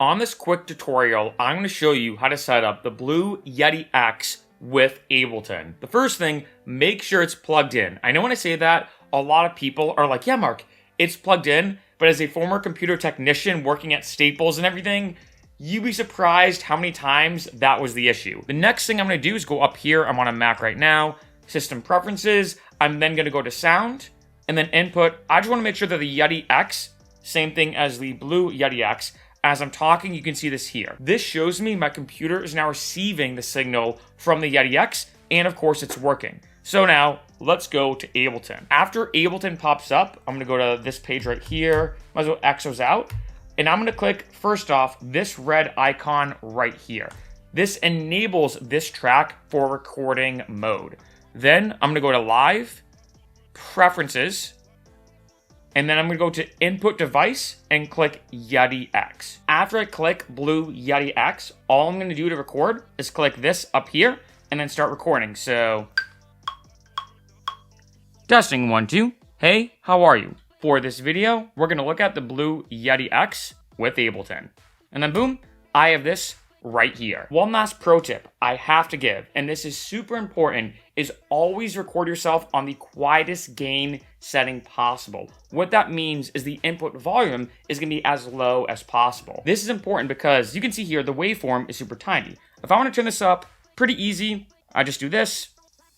On this quick tutorial, I'm going to show you how to set up the Blue Yeti X with Ableton. The first thing, make sure it's plugged in. I know when I say that, a lot of people are like, yeah, Mark, it's plugged in, but as a former computer technician working at Staples and everything, you'd be surprised how many times that was the issue. The next thing I'm going to do is go up here. I'm on a Mac right now, System Preferences. I'm then going to go to Sound, and then Input. I just want to make sure that the Yeti X, same thing as the Blue Yeti X. As I'm talking, you can see this here. This shows me my computer is now receiving the signal from the Yeti X, and of course it's working. So now, let's go to Ableton. After Ableton pops up, I'm gonna go to this page right here, might as well X those out, and I'm gonna click, first off, this red icon right here. This enables this track for recording mode. Then I'm gonna go to Live, Preferences, and then I'm going to go to Input Device and click Yeti X. After I click Blue Yeti X, all I'm going to do to record is click this up here and then start recording. So, testing 1, 2. Hey, how are you? For this video, we're going to look at the Blue Yeti X with Ableton. And then boom, I have this right here. One last pro tip I have to give, and this is super important, is always record yourself on the quietest gain setting possible. What that means is the input volume is going to be as low as possible. This is important because you can see here the waveform is super tiny. If I want to turn this up, pretty easy. I just do this,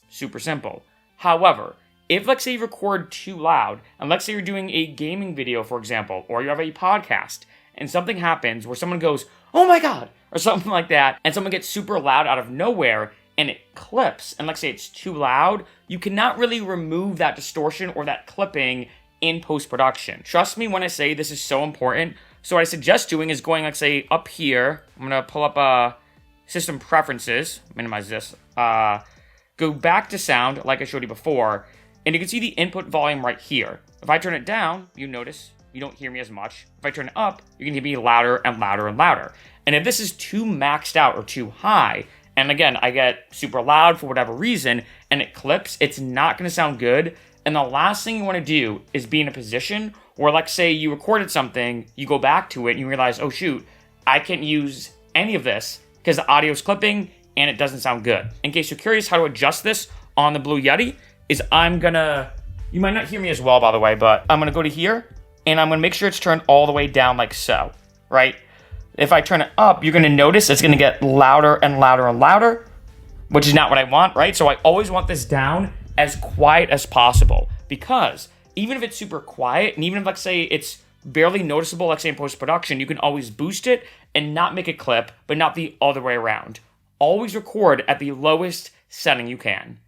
super simple. However, if let's say you record too loud, and let's say you're doing a gaming video, for example, or you have a podcast, and something happens where someone goes, oh my God, or something like that, and someone gets super loud out of nowhere, and it clips, and let's say it's too loud, you cannot really remove that distortion or that clipping in post-production. Trust me when I say this is so important. So what I suggest doing is going, let's say, up here. I'm gonna pull up System Preferences, minimize this, go back to Sound, like I showed you before, and you can see the input volume right here. If I turn it down, you notice you don't hear me as much. If I turn it up, you can hear me louder and louder and louder. And if this is too maxed out or too high, and again, I get super loud for whatever reason, and it clips, it's not gonna sound good. And the last thing you wanna do is be in a position where, like, say you recorded something, you go back to it, and you realize, oh shoot, I can't use any of this because the audio's clipping and it doesn't sound good. In case you're curious how to adjust this on the Blue Yeti, is you might not hear me as well, by the way, but I'm gonna go to here, and I'm gonna make sure it's turned all the way down like so, right? If I turn it up, you're gonna notice it's gonna get louder and louder and louder, which is not what I want, right? So I always want this down as quiet as possible, because even if it's super quiet, and even if, let's say, it's barely noticeable, let's say in post-production, you can always boost it and not make a clip, but not the other way around. Always record at the lowest setting you can.